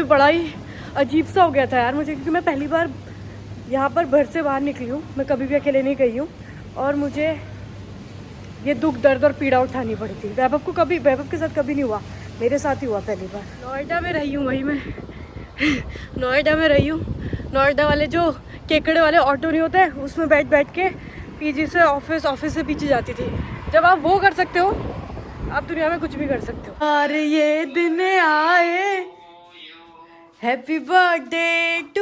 बड़ा ही अजीब सा हो गया था यार मुझे, क्योंकि मैं पहली बार यहाँ पर घर से बाहर निकली हूँ। मैं कभी भी अकेले नहीं गई हूँ और मुझे ये दुख दर्द और पीड़ा उठानी पड़ी थी। वैभव के साथ कभी नहीं हुआ, मेरे साथ ही हुआ पहली बार। नोएडा में रही हूँ भाई मैं नोएडा में रही हूँ। नोएडा वाले जो केकड़े वाले ऑटो नहीं होते, उसमें बैठ बैठ के पीजी से ऑफिस से पीछे जाती थी। जब आप वो कर सकते हो, आप दुनिया में कुछ भी कर सकते हो। अरे ये दिन आए, हैप्पी बर्थडे टू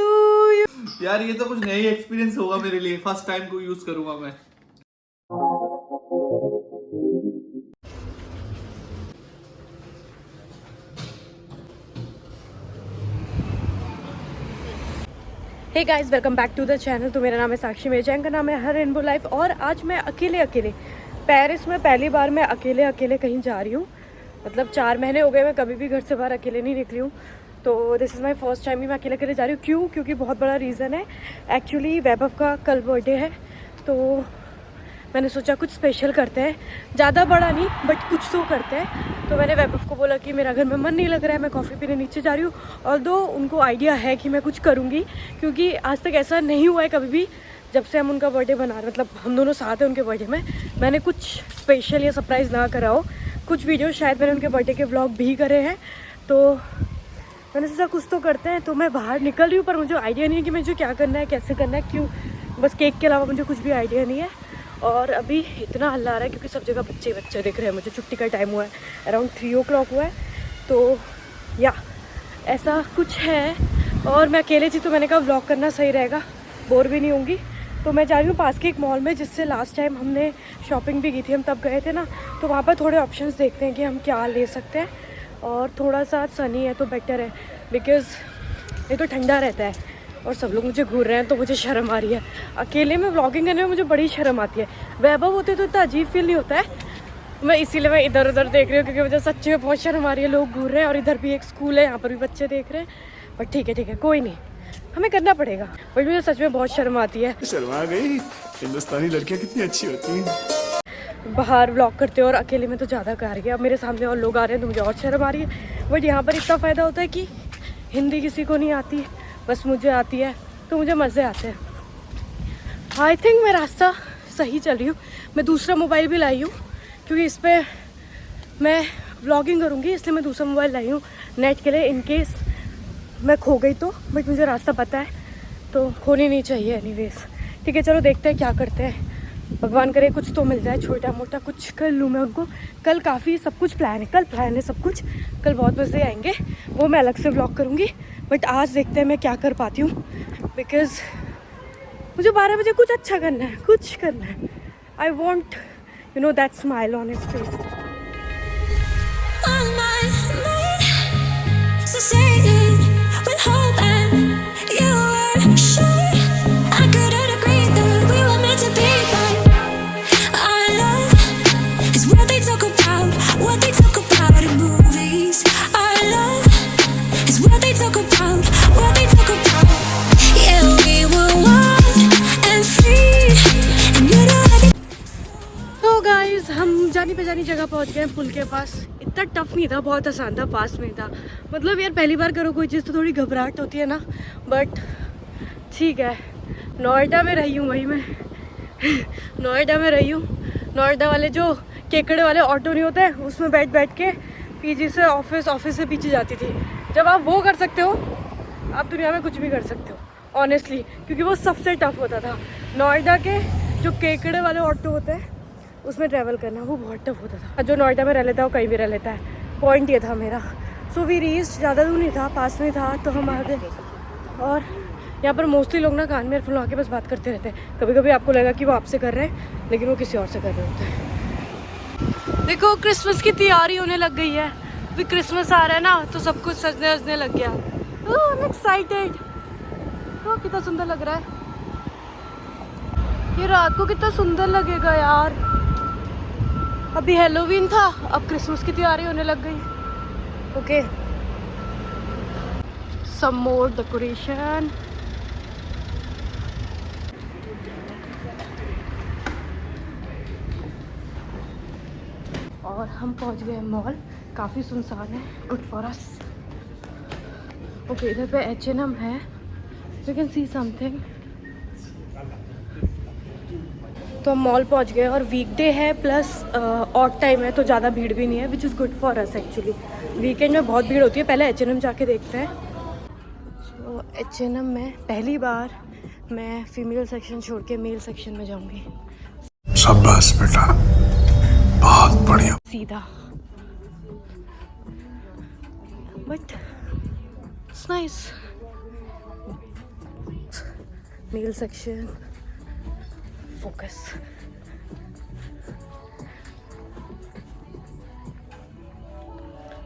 यू। यार ये तो कुछ नई एक्सपीरियंस होगा मेरे लिए, फर्स्ट टाइम को यूज करूंगा मैं। Hey guys, welcome back to the channel. तो मेरा नाम है साक्षी, मेरे चैनल का नाम है हर रेनबो लाइफ। और आज मैं अकेले पेरिस में पहली बार मैं अकेले कहीं जा रही हूँ। मतलब 4 महीने हो गए मैं कभी भी घर से बाहर अकेले नहीं निकली हूँ। तो this is my first time ही मैं अकेले जा रही हूँ। क्यों? क्योंकि बहुत बड़ा रीज़न है। एक्चुअली वैभव का कल बर्थडे है, तो मैंने सोचा कुछ स्पेशल करते हैं। ज़्यादा बड़ा नहीं बट कुछ तो करते हैं। तो मैंने वैभव को बोला कि मेरा घर में मन नहीं लग रहा है, मैं कॉफ़ी पीने नीचे जा रही हूँ। ऑल्दो उनको आइडिया है कि मैं कुछ करूँगी, क्योंकि आज तक ऐसा नहीं हुआ है कभी भी जब से हम उनका बर्थडे बना रहे, मतलब हम दोनों साथ हैं उनके बर्थडे में, मैंने कुछ स्पेशल या सरप्राइज़ ना करा हो। कुछ वीडियो शायद मैंने उनके बर्थडे के व्लॉग भी करे हैं, तो मैंने सोचा कुछ तो करते हैं। तो मैं बाहर निकल रही हूँ, पर मुझे आइडिया नहीं है कि मुझे क्या करना है, कैसे करना है, क्यों। बस केक के अलावा मुझे कुछ भी आइडिया नहीं है। और अभी इतना हल्ला आ रहा है क्योंकि सब जगह बच्चे दिख रहे हैं मुझे। छुट्टी का टाइम हुआ है, अराउंड 3 o'clock हुआ है। तो या ऐसा कुछ है। और मैं अकेले थी तो मैंने कहा व्लॉग करना सही रहेगा, बोर भी नहीं होंगी। तो मैं जा रही हूँ पास के एक मॉल में, जिससे लास्ट टाइम हमने शॉपिंग भी की थी, हम तब गए थे ना। तो वहाँ पर थोड़े ऑप्शंस देखते हैं कि हम क्या ले सकते हैं। और थोड़ा सा सनी है तो बेटर है, बिकॉज़ ये तो ठंडा रहता है और सब लोग मुझे घूर रहे हैं, तो मुझे शर्म आ रही है। अकेले में व्लॉगिंग करने में मुझे बड़ी शर्म आती है। वैभव होते तो इतना अजीब फील नहीं होता है। मैं इसीलिए मैं इधर उधर देख रही हूँ, क्योंकि मुझे सच्ची में बहुत शर्म आ रही है। लोग घूर रहे हैं और इधर भी एक स्कूल है, यहाँ पर भी बच्चे देख रहे हैं। बट ठीक है, कोई नहीं, हमें करना पड़ेगा। बट मुझे सच में बहुत शर्म आती है। शर्मा गई, हिंदुस्तानी लड़कियाँ कितनी अच्छी होती हैं। बाहर व्लॉग करते हो और अकेले में तो ज़्यादा कर रही है। अब मेरे सामने और लोग आ रहे हैं तो मुझे और शर्म आ रही है। बट यहाँ पर इतना फ़ायदा होता है कि हिंदी किसी को नहीं आती, बस मुझे आती है, तो मुझे मज़े आते हैं। आई थिंक मैं रास्ता सही चल रही हूँ। मैं दूसरा मोबाइल भी लाई हूँ, क्योंकि इस पर मैं व्लॉगिंग करूँगी, इसलिए मैं दूसरा मोबाइल लाई हूँ नेट के लिए, इन केस मैं खो गई तो। बट मुझे रास्ता पता है, तो खोनी नहीं चाहिए एनीवेज। ठीक है, चलो देखते हैं क्या करते हैं। भगवान करे कुछ तो मिल जाए, छोटा मोटा कुछ कर लूँ मैं उनको। कल काफ़ी सब कुछ प्लान है, कल प्लान है सब कुछ। कल बहुत मज़े आएंगे, वो मैं अलग से व्लॉग करूँगी। बट आज देखते हैं मैं क्या कर पाती हूँ, बिकॉज़ मुझे 12 बजे कुछ अच्छा करना है, कुछ करना है। I want that smile on his face. हम जानी पहचानी जगह पहुंच गए हैं, पुल के पास। इतना टफ नहीं था, बहुत आसान था, पास में था। मतलब यार पहली बार करो कोई चीज़ तो थोड़ी घबराहट होती है ना, बट ठीक है। नोएडा में रही हूँ भाई मैं नोएडा में रही हूँ। नोएडा वाले जो केकड़े वाले ऑटो नहीं होते, उसमें बैठ बैठ के पीजी से ऑफिस से पीछे जाती थी। जब आप वो कर सकते हो, आप दुनिया में कुछ भी कर सकते हो ऑनेस्टली, क्योंकि वो सबसे टफ होता था। नोएडा के जो केकड़े वाले ऑटो होते हैं उसमें ट्रैवल करना वो बहुत टफ होता था। जो नोएडा में रह लेता है वो कहीं भी रह लेता है, पॉइंट ये था मेरा। सो वी रीच, ज़्यादा दूर नहीं था, पास में था, तो हम आ गए। और यहाँ पर मोस्टली लोग ना कान में ईयरफोन लगा के बस बात करते रहते हैं। कभी कभी आपको लगेगा कि वो आपसे कर रहे हैं, लेकिन वो किसी और से कर रहे होते हैं। देखो क्रिसमस की तैयारी होने लग गई है। अभी क्रिसमस आ रहा है ना, तो सब कुछ सजने वजने लग गया। I am excited. तो कितना सुंदर लग रहा है ये, रात को कितना सुंदर लगेगा यार। अभी हैलोवीन था, अब क्रिसमस की तैयारी होने लग गई। ओके, सम मोर डेकोरेशन। और हम पहुंच गए मॉल, काफ़ी सुनसान है, गुड फॉर अस। ओके, इधर पे H&M है, यू कैन सी समथिंग। तो हम मॉल पहुंच गए और वीकडे है प्लस ऑड टाइम है, तो ज़्यादा भीड़ भी नहीं है, which is good for us actually. Weekend में बहुत भीड़ होती है। पहले H&M जाके देखते हैं। तो H&M में पहली बार मैं फीमेल सेक्शन छोड़ के मेल सेक्शन में जाऊंगी। शाबाश बेटा, बहुत बढ़िया। सीधा, but it's nice. Male section, focus.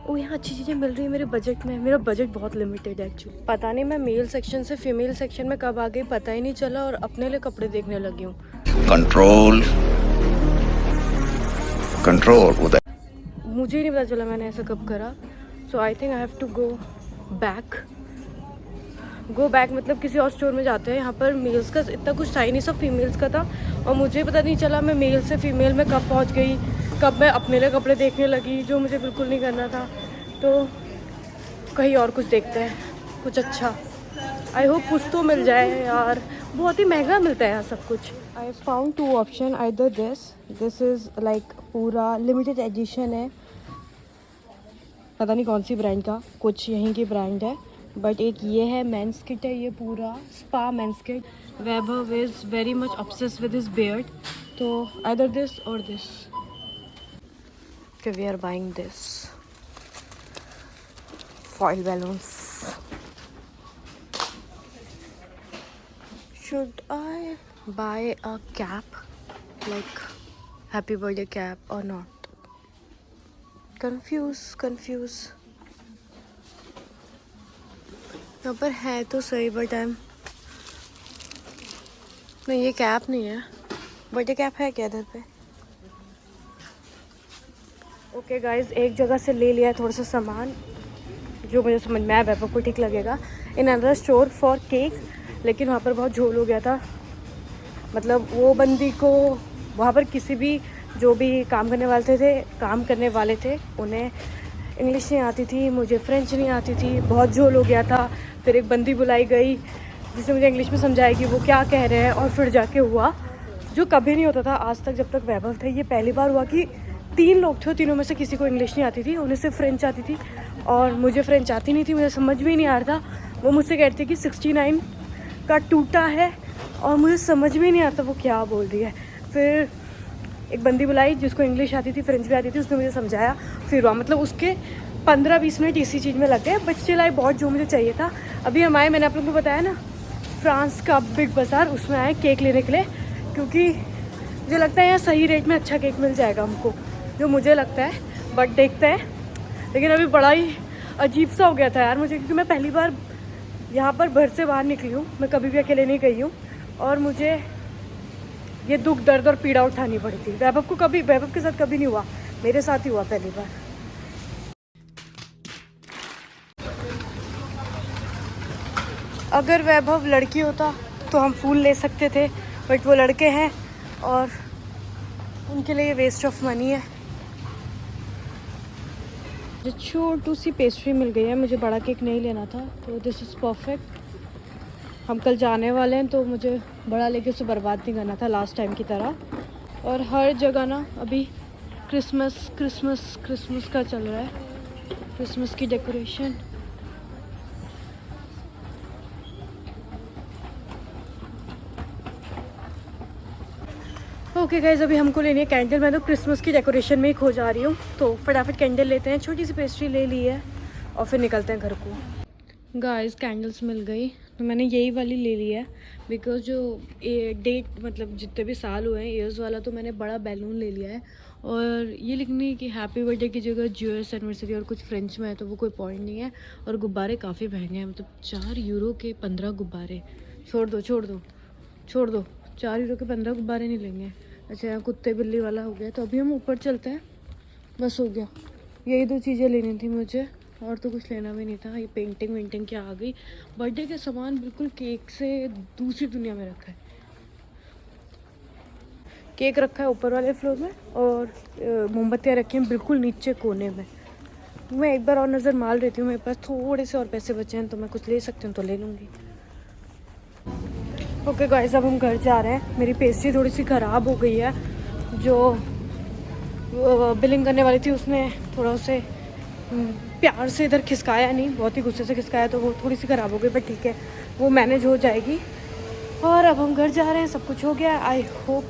ओ, यहाँ अच्छी चीज़ें मिल रही है मेरे बजट में। मेरा बजट बहुत लिमिटेड है एक्चुअली। पता नहीं मैं मेल सेक्शन से फीमेल सेक्शन में कब आ गई, पता ही नहीं चला, और अपने लिए कपड़े देखने लगी हूँ। Control control Uday. मुझे ही नहीं पता चला मैंने ऐसा कब करा। So I think I have to go back मतलब किसी और स्टोर में जाते हैं। यहाँ पर मेल्स का इतना कुछ था ही नहीं, सब फीमेल्स का था, और मुझे पता नहीं चला मैं मेल से फीमेल में कब पहुँच गई, कब मैं अपने लिए कपड़े देखने लगी, जो मुझे बिल्कुल नहीं करना था। तो कहीं और कुछ देखते हैं, कुछ अच्छा। आई होप कुछ तो मिल जाए यार, बहुत ही महंगा मिलता है यहाँ सब कुछ। I found 2 option, either this is like पूरा लिमिटेड एडिशन है, पता नहीं कौन सी ब्रांड का, कुछ यहीं की ब्रांड है, बट एक ये है मेंस किट है, ये पूरा spa men's kit. Vaibhav is very much obsessed with his beard, तो either this or this. Okay, we are buying this foil balloons. Should I buy a cap, like happy birthday cap, or not? Confuse. यहाँ पर है तो सही, but नहीं, ये cap नहीं है। बर्थडे कैप है क्या इधर पे? ओके गाइज, एक जगह से ले लिया है थोड़ा सा सामान जो मुझे समझ में आया, वैभव को ठीक लगेगा, in another store for cake. लेकिन वहाँ पर बहुत झोल हो गया था, मतलब वो बंदी को वहाँ पर किसी भी जो भी काम करने वाले थे उन्हें इंग्लिश नहीं आती थी, मुझे फ्रेंच नहीं आती थी, बहुत झोल हो गया था। फिर एक बंदी बुलाई गई जिसने मुझे इंग्लिश में समझाया कि वो क्या कह रहे हैं, और फिर जाके हुआ जो कभी नहीं होता था आज तक जब तक वैभव थे। ये पहली बार हुआ कि 3 लोग थे, तीनों में से किसी को इंग्लिश नहीं आती थी, उन्हें सिर्फ फ्रेंच आती थी, और मुझे फ्रेंच आती नहीं थी, मुझे समझ भी नहीं आ रहा था। वो मुझसे कहते थे कि 69 का टूटा है, और मुझे समझ में नहीं आता वो क्या बोल रही है। फिर एक बंदी बुलाई जिसको इंग्लिश आती थी, फ्रेंच भी आती थी, उसने मुझे समझाया। फिर हुआ, मतलब उसके 15-20 मिनट इसी चीज़ में लग गए, बट स्टिल आई बहुत जो मुझे चाहिए था। अभी हम आए, मैंने आप लोगों को बताया ना, फ्रांस का बिग बाज़ार, उसमें आए केक लेने के लिए, क्योंकि मुझे लगता है यहाँ सही रेट में अच्छा केक मिल जाएगा हमको, जो मुझे लगता है, बट देखते हैं। लेकिन अभी बड़ा ही अजीब सा हो गया था यार मुझे, क्योंकि मैं पहली बार यहाँ पर घर से बाहर निकली हूँ, मैं कभी भी अकेले नहीं गई हूँ, और मुझे ये दुख दर्द और पीड़ा उठानी पड़ी थी। वैभव के साथ कभी नहीं हुआ, मेरे साथ ही हुआ पहली बार। अगर वैभव लड़की होता तो हम फूल ले सकते थे, बट वो लड़के हैं और उनके लिए वेस्ट ऑफ मनी है। मुझे छोटी सी पेस्ट्री मिल गई है, मुझे बड़ा केक नहीं लेना था, तो दिस इज़ परफेक्ट। हम कल जाने वाले हैं, तो मुझे बड़ा लेके उसे बर्बाद नहीं करना था लास्ट टाइम की तरह। और हर जगह ना अभी क्रिसमस का चल रहा है, क्रिसमस की डेकोरेशन। ओके गाइज, अभी हमको लेनी है कैंडल। मैं तो क्रिसमस की डेकोरेशन में ही खो जा रही हूँ, तो फटाफट कैंडल लेते हैं। छोटी सी पेस्ट्री ले ली है और फिर निकलते हैं घर को। गाइज कैंडल्स मिल गई, तो मैंने यही वाली ले ली है, बिकॉज जो डेट मतलब जितने भी साल हुए हैं ईयर्स वाला, तो मैंने बड़ा बैलून ले लिया है। और ये लिखनी है कि हैप्पी बर्थडे की जगह यूएस एनिवर्सरी और कुछ फ्रेंच में है, तो वो कोई पॉइंट नहीं है। और गुब्बारे काफ़ी महंगे हैं, मतलब 4 यूरो के 15 गुब्बारे। छोड़ दो 4 यूरो के 15 गुब्बारे नहीं लेंगे। अच्छा, यहाँ कुत्ते बिल्ली वाला हो गया, तो अभी हम ऊपर चलते हैं, बस हो गया। यही 2 चीज़ें लेनी थी मुझे, और तो कुछ लेना भी नहीं था। ये पेंटिंग क्या आ गई। बर्थडे के सामान बिल्कुल केक से दूसरी दुनिया में रखा है। केक रखा है ऊपर वाले फ्लोर में, और मोमबत्तियाँ रखी हैं बिल्कुल नीचे कोने में। मैं एक बार और नज़र मार लेती हूँ, मेरे पास थोड़े से और पैसे बचे हैं तो मैं कुछ ले सकती हूँ तो ले लूँगी। ओके गाइस, अब हम घर जा रहे हैं। मेरी पेस्ट्री थोड़ी सी ख़राब हो गई है। जो बिलिंग करने वाली थी उसने थोड़ा उसे प्यार से इधर खिसकाया नहीं, बहुत ही गुस्से से खिसकाया, तो वो थोड़ी सी ख़राब हो गई, पर ठीक है, वो मैनेज हो जाएगी। और अब हम घर जा रहे हैं, सब कुछ हो गया। I hope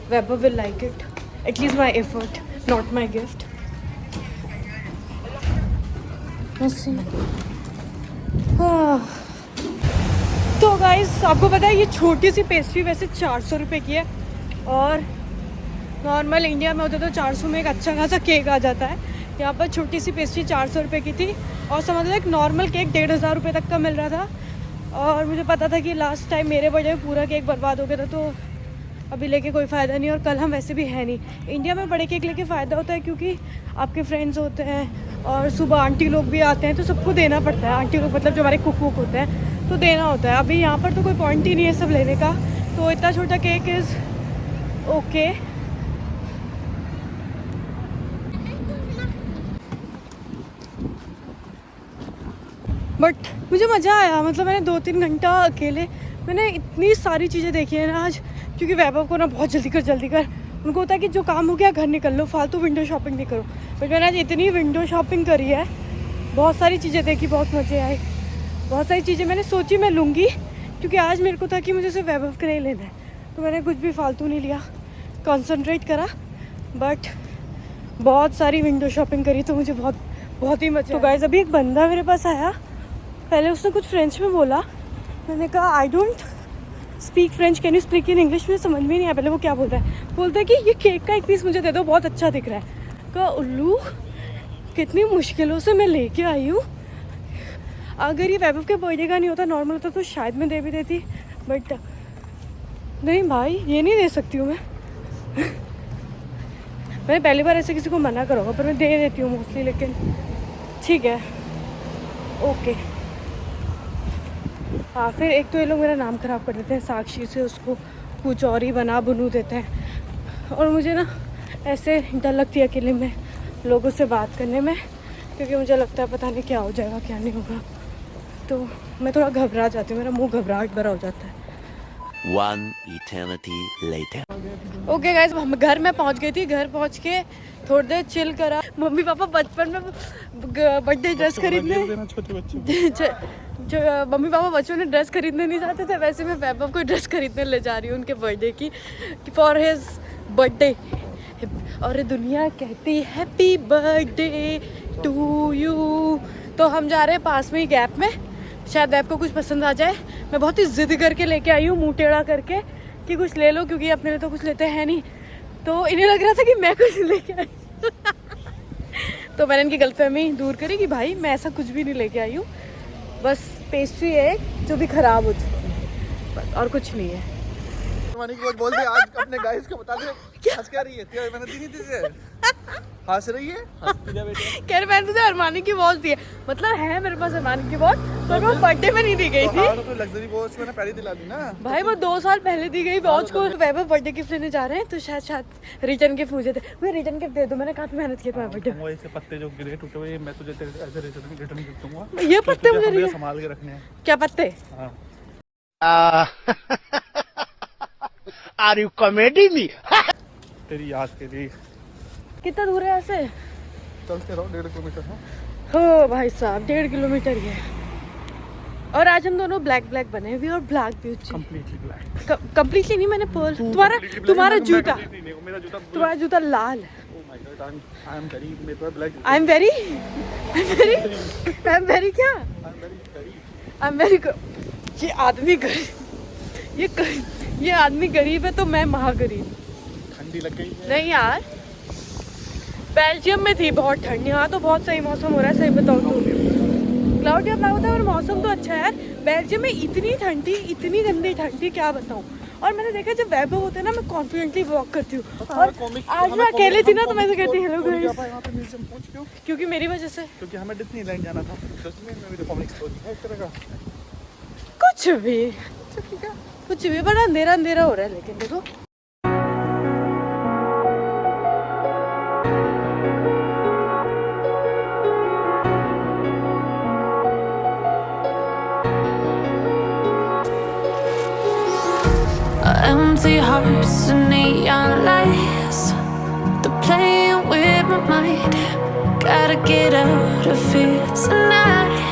Vaibhav will like it, at least my effort, not my gift. तो गाइस, आपको पता है ये छोटी सी पेस्ट्री वैसे 400 रुपये की है, और नॉर्मल इंडिया में होता तो 400 में एक अच्छा खासा केक आ जाता है। यहाँ पर छोटी सी पेस्ट्री 400 रुपये की थी, और समझ लो एक नॉर्मल केक 1500 रुपये तक का मिल रहा था। और मुझे पता था कि लास्ट टाइम मेरे बर्थडे में पूरा केक बर्बाद हो गया था, तो अभी लेके कोई फ़ायदा नहीं। और कल हम वैसे भी है नहीं इंडिया में, बड़े केक लेके फ़ायदा होता है क्योंकि आपके फ्रेंड्स होते हैं और सुबह आंटी लोग भी आते हैं, तो सबको देना पड़ता है। आंटी लोग मतलब जो हमारे कुक वुक होते हैं, तो देना होता है। अभी यहाँ पर तो कोई पॉइंट ही नहीं है सब लेने का, तो इतना छोटा केक इज़ ओके। बट मुझे मज़ा आया, मतलब मैंने 2-3 घंटा अकेले मैंने इतनी सारी चीज़ें देखी है ना आज, क्योंकि वैभव को ना बहुत जल्दी कर उनको होता है कि जो काम हो गया घर निकल लो, फालतू विंडो शॉपिंग नहीं करो। बट मैंने आज इतनी विंडो शॉपिंग करी है, बहुत सारी चीज़ें देखी, बहुत मज़े आए। बहुत सारी चीज़ें मैंने सोची मैं लूँगी, क्योंकि आज मेरे को था कि मुझे सिर्फ वैभव के लिए लेना है, तो मैंने कुछ भी फालतू नहीं लिया, कॉन्सनट्रेट करा। बट बहुत सारी विंडो शॉपिंग करी, तो मुझे बहुत ही मज़ा। तो गाइस, अभी एक बंदा मेरे पास आया, पहले उसने कुछ फ्रेंच में बोला, मैंने कहा I don't speak French, can you speak in English. मुझे समझ में नहीं आया पहले वो क्या बोलता है। बोलता है कि ये केक का एक पीस मुझे दे दो, बहुत अच्छा दिख रहा है। कहा उल्लू, कितनी मुश्किलों से मैं लेके आई हूँ। अगर ये वैभव के बर्थडे का नहीं होता, नॉर्मल होता, तो शायद मैं दे भी देती, बट नहीं भाई, ये नहीं दे सकती हूँ मैं। मैंने पहली बार ऐसे किसी को मना करूँगा, पर मैं दे देती हूँ मोस्टली, लेकिन ठीक है, ओके। हाँ, फिर एक तो ये लोग मेरा नाम ख़राब कर देते हैं, साक्षी से उसको कुछ और ही बुनू देते हैं। और मुझे ना ऐसे डर लगती है अकेले में लोगों से बात करने में, क्योंकि मुझे लगता है पता नहीं क्या हो जाएगा क्या नहीं होगा, तो मैं थोड़ा घबरा जाती हूँ, मेरा मुंह घबराहट भरा हो जाता है। One eternity later. Okay guys, हम घर में पहुँच गई थी। घर पहुँच के थोड़ी देर चिल करा। मम्मी पापा बचपन में बर्थडे ड्रेस खरीदने जो मम्मी पापा बच्चों ने ड्रेस खरीदने नहीं जाते थे, वैसे मैं वैभव को ड्रेस खरीदने ले जा रही हूँ उनके बर्थडे की, फॉर हिज बर्थडे। और दुनिया कहती हैप्पी बर्थडे टू यू। तो हम जा रहे हैं पास में ही गैप में, शायद वैभ को कुछ पसंद आ जाए। मैं बहुत ही जिद करके लेके आई हूँ, मुँह टेढ़ा करके कि कुछ ले लो, क्योंकि अपने लिए तो कुछ लेते हैं नहीं, तो इन्हें लग रहा था कि मैं कुछ लेके आई। तो मैंने इनकी गलतफहमी दूर करी कि भाई मैं ऐसा कुछ भी नहीं लेके आई हूँ, बस पेस्ट्री है जो भी खराब हो चुकी है, बस और कुछ नहीं है। बोल दे आज अपने गाइस को बता दे हंस क्या रही है, तेरे मैंने दी नहीं तुझे, हंस रही है, कह रहे मैंने तुझे अरमानी की वॉच दी है, मतलब है मेरे पास अरमानी की वॉच, पर वो बर्थडे में नहीं दी गई थी। तो लग्जरी वॉच मैंने पहले दिला दी ना भाई, वो 2 साल पहले दी गई वॉच को वैभव बर्थडे गिफ्ट लेने जा रहे हैं, तो शायद रिटर्न गिफ्ट मुझे थे। मुझे रिटर्न गिफ्ट दे दो, मैंने काफी मेहनत की तुम्हारे बर्थडे वो ऐसे पत्ते जो गिरे टूटे हुए, मैं तुझे ऐसे रिटर्न गिफ्ट दूंगा। में। ये पत्ते मुझे संभाल के रखने हैं। क्या पत्ते? Are you comedy me? तेरी याद के लिए कितना दूर है ऐसे? चलते रहो, 1.5 किलोमीटर है। हो भाई साहब, 1.5 किलोमीटर ही है। और आज हम दोनों ब्लैक बने हुए और ब्लैक भी कंप्लीटली ब्लैक। कंप्लीटली नहीं, मैंने पर्ल तुम्हारा जूता, मेरा जूता तुम्हारा जूता लाल है। Oh my God, I am very, मेरे पास ब्लैक, आई एम वेरी क्या, आई एम वेरी। ये आदमी गरीब, ये आदमी गरीब है तो मैं महागरीब। ठंडी लग गई है। नहीं यार, बेल्जियम में थी बहुत ठंड, यहाँ तो बहुत सही मौसम हो रहा है। सही बताऊँ तो क्लाउडी अपना होता है और मौसम तो अच्छा है यार। बेल्जियम में इतनी ठंडी, इतनी गंदी ठंडी, क्या बताऊँ। और मैंने देखा जब वैभव होते हैं ना, मैं कॉन्फिडेंटली वॉक करती हूँ, और आज मैं अकेले थी ना, तो मैं कहती हेलो गाइस, क्योंकि मेरी वजह से, क्योंकि हमें डिज्नीलैंड जाना था, डिज्नीलैंड में भी तो कॉमिक स्टोर है इस तरह का। कुछ भी बड़ा अंधेरा हो रहा है, लेकिन देखो Empty hearts and neon lights, they're playing with my mind. Gotta get out of here tonight.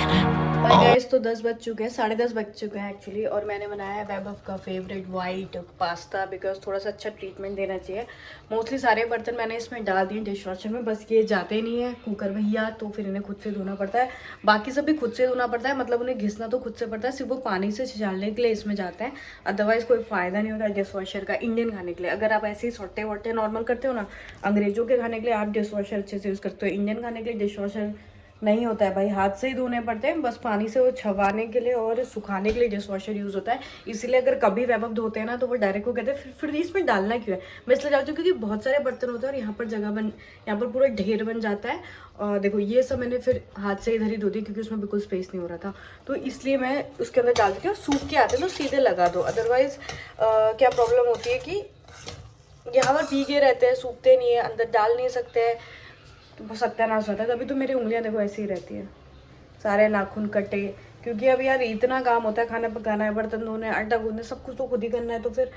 भाई गाइस तो 10 बज चुके हैं, 10:30 बज चुके हैं एक्चुअली, और मैंने बनाया है वैभव का फेवरेट वाइट पास्ता बिकॉज थोड़ा सा अच्छा ट्रीटमेंट देना चाहिए। मोस्टली सारे बर्तन मैंने इसमें डाल दिए डिश वॉशर में, बस ये जाते नहीं है कुकर भैया, तो फिर इन्हें खुद से धोना पड़ता है। बाकी सब भी खुद से धोना पड़ता है, मतलब उन्हें घिसना तो खुद से पड़ता है, सिर्फ वो पानी से छिछालने के लिए इसमें जाते हैं, अदरवाइज़ कोई फ़ायदा नहीं होता डिश वॉशर का इंडियन खाने के लिए। अगर आप ऐसे ही सोटे वोटे नॉर्मल करते हो ना, अंग्रेजों के खाने के लिए आप डिश वॉशर अच्छे से यूज़ करते हो, इंडियन खाने के लिए डिश वॉशर नहीं होता है भाई, हाथ से ही धोने पड़ते हैं, बस पानी से वो छवाने के लिए और सुखाने के लिए डिश वॉशर यूज़ होता है। इसीलिए अगर कभी वैभव धोते हैं ना तो वो डायरेक्ट को कहते हैं फिर इसमें डालना क्यों है। मैं इसलिए डालती हूँ क्योंकि बहुत सारे बर्तन होते हैं और यहाँ पर यहाँ पर पूरा ढेर बन जाता है। और देखो ये सब मैंने फिर हाथ से इधर ही धो दी क्योंकि उसमें बिल्कुल स्पेस नहीं हो रहा था, तो इसलिए मैं उसके अंदर डाल देती हूँ। सूख के आते हैं तो सीधे लगा दो, अदरवाइज़ क्या प्रॉब्लम होती है कि यहाँ पर भीगे रहते हैं, सूखते नहीं है, अंदर डाल नहीं सकते हैं, तो बहुत सत्यानाश होता है। तभी तो मेरी उंगलियाँ देखो ऐसी ही रहती है, सारे नाखून कटे, क्योंकि अब यार इतना काम होता है, खाना पकाना है, बर्तन धोने, आटा गूंदना, सब कुछ तो खुद ही करना है, तो फिर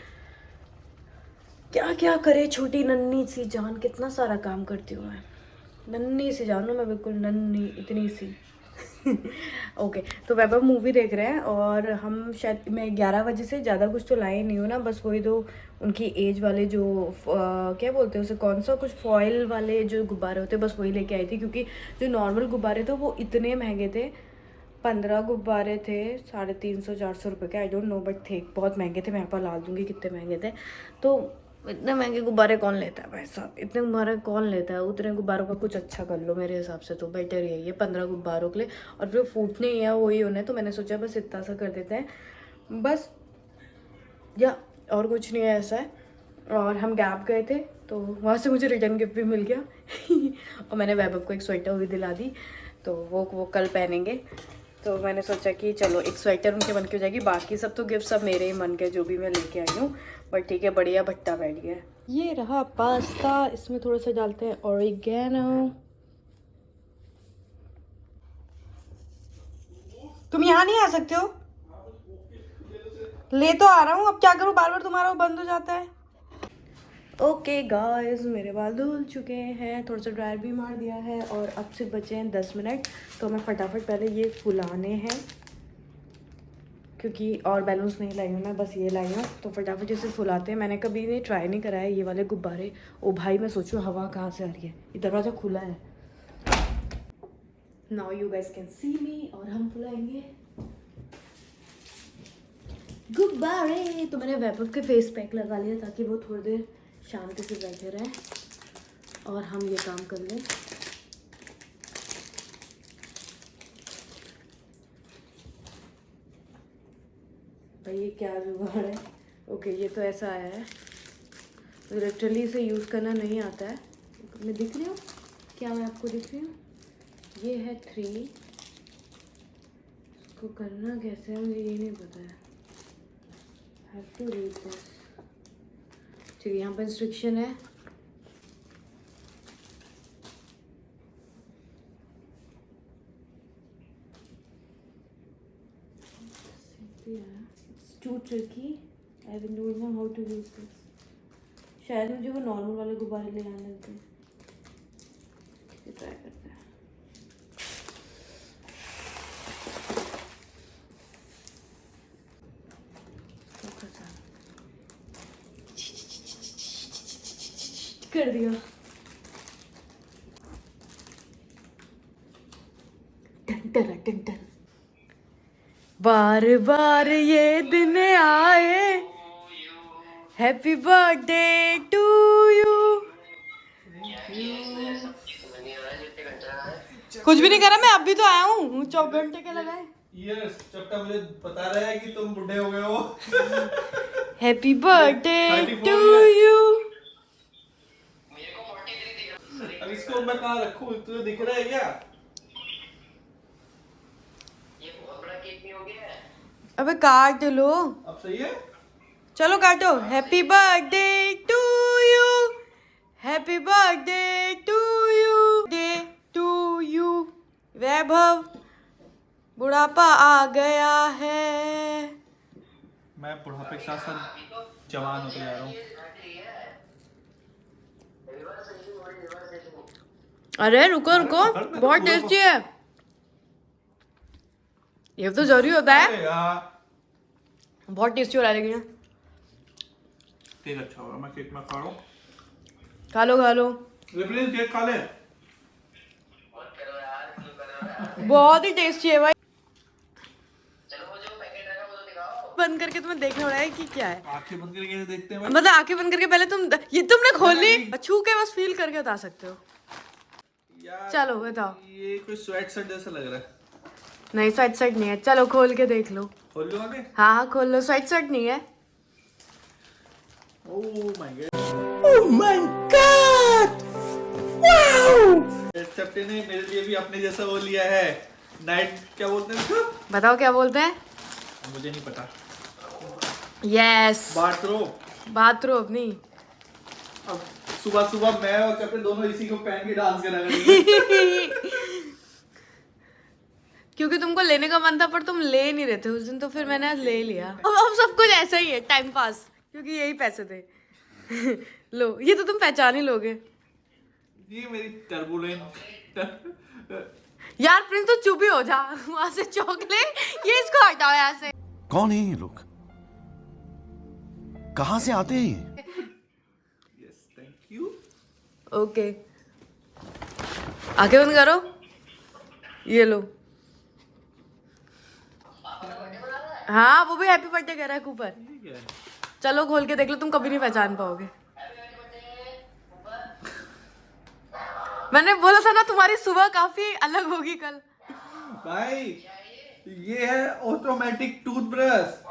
क्या क्या करे छोटी नन्ही सी जान, कितना सारा काम करती हूँ मैं, नन्ही सी जान हूँ मैं, बिल्कुल नन्ही इतनी सी। ओके तो वैभव मूवी देख रहे हैं और हम शायद मैं 11 बजे से ज़्यादा कुछ तो लाई नहीं हूँ ना, बस वही तो उनकी एज वाले जो क्या बोलते हैं उसे, कौन सा कुछ फॉइल वाले जो गुब्बारे होते हैं, बस वही लेके आई थी, क्योंकि जो नॉर्मल गुब्बारे थे वो इतने महंगे थे। 15 गुब्बारे थे 350-400 रुपये के, आई डोंट नो बट थे बहुत महंगे थे। मैं यहाँ पर ला दूँगी कितने महंगे थे। तो इतने महंगे गुब्बारे कौन लेता है भाई साहब, इतने गुब्बारे कौन लेता है, उतने गुब्बारों का कुछ अच्छा कर लो, मेरे हिसाब से तो बेटर यही है 15 गुब्बारों के लिए, और फिर फूटने ही है वही होने, तो मैंने सोचा बस इतना सा कर देते हैं बस, या और कुछ नहीं है ऐसा है। और हम गैप गए थे तो वहाँ से मुझे रिटर्न गिफ्ट भी मिल गया और मैंने वैभव को एक स्वेटर भी दिला दी, तो वो कल पहनेंगे। तो मैंने सोचा कि चलो एक स्वेटर उनके मन की हो जाएगी, बाकी सब तो गिफ्ट सब मेरे ही मन के जो भी मैं लेके आई हूँ, बट ठीक है बढ़िया भट्टा बैठ गया। ये रहा पास्ता, इसमें थोड़ा सा डालते हैं ऑरिगेनो। तुम यहाँ नहीं आ सकते हो, ले तो आ रहा हूँ, अब क्या करूँ, बार बार तुम्हारा वो बंद हो जाता है। ओके गाइस मेरे बाल धुल चुके हैं, थोड़ा सा ड्रायर भी मार दिया है, और अब सिर्फ बचे हैं 10 मिनट, तो मैं फटाफट पहले ये फुलाने हैं, क्योंकि और बैलून्स नहीं लाई हूँ मैं, बस ये लाई हूँ, तो फटाफट इसे फुलाते हैं। मैंने कभी नहीं ट्राई नहीं करा है ये वाले गुब्बारे। ओ भाई मैं सोचूं हवा कहाँ से आ रही है, ये दरवाज़ा खुला है। Now you guys can see me, और हम फुलाएंगे गुब्बारे। तो मैंने वैभव के फेस पैक लगा लिया ताकि वो थोड़ी देर शांति से बैठे रहें और हम ये काम कर लें। भाई ये क्या जुगाड़ है। ओके ये तो ऐसा आया है, लिटरली इसे यूज़ करना नहीं आता है। मैं दिख रही हूँ क्या, मैं आपको दिख रही हूँ, ये है 3, इसको करना कैसे है मुझे ये नहीं पता है, हैव टू रीड दिस। ठीक है यहाँ पर इंस्ट्रक्शन है, It's too tricky. I don't know how to use this. शायद मुझे वो नॉर्मल वाले गुब्बारे ले आने देते हैं, ट्राई करते हैं। कर दिया, टन टन टन टन। बार बार ये दिन आए, हैप्पी बर्थडे टू यू। कुछ भी नहीं करा मैं, अभी तो आया हूँ, 4 घंटे के लगाए। ये चपटा मुझे बता रहा है कि तुम बुढ़े हो गए हो। Happy birthday to you. अब इसको मैं कहाँ रखूँ, तुझे दिख रहा है क्या? अबे काट लो, अब सही है, चलो काटो। Happy birthday to you, happy birthday to you, day to you. Vaibhav बुढ़ापा आ गया है। मैं बुढ़ापे के साथ साथ जवान होते जा रहा हूँ। अरे रुको रुको, बहुत टेस्टी है ये तो जरूरी होता है। अरे यार बहुत टेस्टी हो रहा है लेकिन केक अच्छा होगा। मैं केक में खा रहा हूँ। खा लो खा लो, प्लीज केक खा ले। बहुत ही टेस्टी है भाई। बंद करके तुम्हें देखना पड़ा है कि क्या है। आंखें बंद करके देखते हैं भाई। मतलब आंखें बंद करके पहले ये तुमने खोली, छू के बस फील करके बता सकते हो। यार चलो बताओ। ये कोई स्वेट शर्ट जैसा लग रहा है। नहीं स्वेट शर्ट नहीं है, चलो खोल के देख लो। खोल लो आगे। हाँ हाँ खोल लो, स्वेट शर्ट नहीं है। ओह माय गॉड एक्सेप्ट ने मेरे लिए भी अपने जैसा वो लिया है। नाइट क्या बोलते हैं उसको? बताओ क्या बोलते हैं। मुझे नहीं पता। यस बाथरोब नहीं। अब सुबह सुबह मैं और कपिल दोनों इसी को पहन के डांस करा करेंगे। क्योंकि तुमको लेने का मन था पर तुम ले नहीं रहे थे उस दिन, तो फिर मैंने आज ले लिया। अब सब कुछ ऐसा ही है, टाइम पास, क्योंकि यही पैसे थे। लो ये तो तुम पहचान ही लोगे। ये मेरी टर्बुलेंट। यार प्रिंस तो चुप ही हो जा, वहां से चॉकलेट, ये इसको हटाओ यहाँ से। कौन है ये लोग? कहाँ से आते हैं ये? Yes thank you. ओके आंखें बंद करो, ये लो। हाँ वो भी हैप्पी बर्थडे कह रहा है कूपर। चलो खोल के देख लो, तुम कभी नहीं पहचान पाओगे। मैंने बोला था ना तुम्हारी सुबह काफी अलग होगी कल। भाई ये है ऑटोमेटिक टूथब्रश।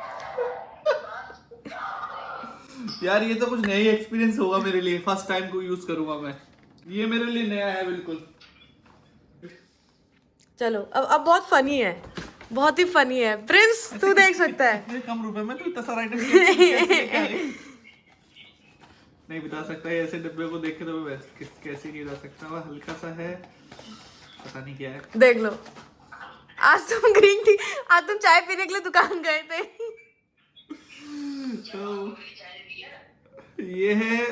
यार ये तो कुछ नई एक्सपीरियंस होगा मेरे लिए। फर्स्ट टाइम को यूज करूंगा मैं। ये मेरे लिए नया है बिल्कुल। चलो अब बहुत फनी है, बहुत ही फनी है। प्रिंस तू देख सकता है। इतने कम रुपए में तू इतना सारा आइटम कैसे लेके आ गई? नहीं बता सकता है। ऐसे डब्बे को देख के तो मैं कैसे नहीं बता सकता। वह हल्का सा है, पता नहीं क्या है। देख लो, आज तुम ग्रीन टी, आज तुम चाय पीने के लिए दुकान गए थे। तो ये है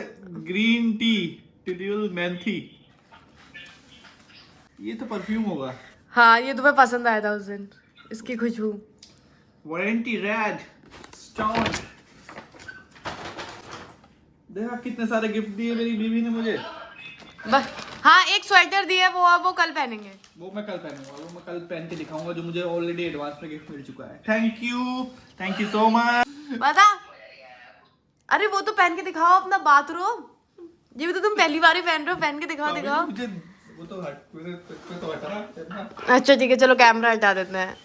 ग्रीन टी टिड्यूल मेंथी। ये तो परफ्यूम होगा। हाँ ये तुम्हें पसंद आया था उस दिन, इसकी खुशबू। Warranty red stone. देखा कितने सारे गिफ्ट दिए मेरी बीवी ने मुझे। बस हाँ एक स्वेटर दिया, वो कल पहनेंगे। वो मैं कल पहनूंगा। वो मैं कल पहन के दिखाऊंगा, जो मुझे ऑलरेडी एडवांस में गिफ्ट मिल चुका है। Thank you so much. बता, अरे वो तो पहन के दिखाओ अपना बाथरूम। ये भी तो तुम पहली बार ही पहन रहे हो, पहन के दिखाओ दिखाओ। मुझे वो तो हटा। अच्छा ठीक है, चलो कैमरा हटा देते हैं।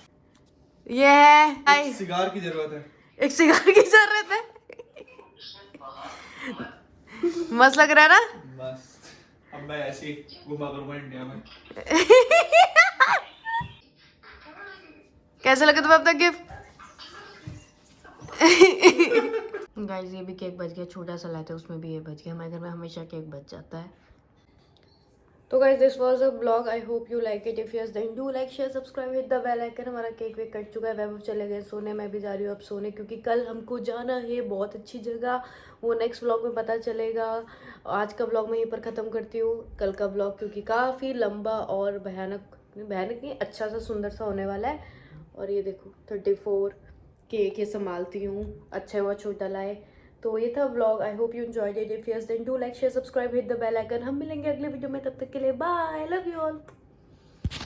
ये है एक सिगार की जरूरत है। एक सिगार की जरूरत है। मस्त लग रहा है ना। बस अब मैं ऐसे ही घुमा करूंगा इंडिया में। कैसे लगे तुम्हें अपना गिफ्ट? गाइस ये भी केक बच गया, छोटा सा लाए थे उसमें भी ये बच गया। हमारे घर में हमेशा केक बच जाता है। तो guys this was a blog, I hope you like it. If yes then do like share subscribe hit the bell icon. हमारा केक वेक कट चुका है, वैभव चले गए सोने, मैं भी जा रही हूँ अब सोने, क्योंकि कल हमको जाना है बहुत अच्छी जगह। वो नेक्स्ट व्लॉग में पता चलेगा। आज का व्लॉग मैं यहीं पर ख़त्म करती हूँ। कल का व्लॉग क्योंकि काफ़ी लंबा और भयानक नहीं, अच्छा सा सुंदर सा होने वाला है। और ये देखो 34 केक ये संभालती हूँ, अच्छा हुआ छोटा लाए। तो ये था vlog, I hope you enjoyed it. If yes then do like share subscribe hit the bell icon. हम मिलेंगे अगले वीडियो में, तब तक के लिए बाय, लव यू ऑल।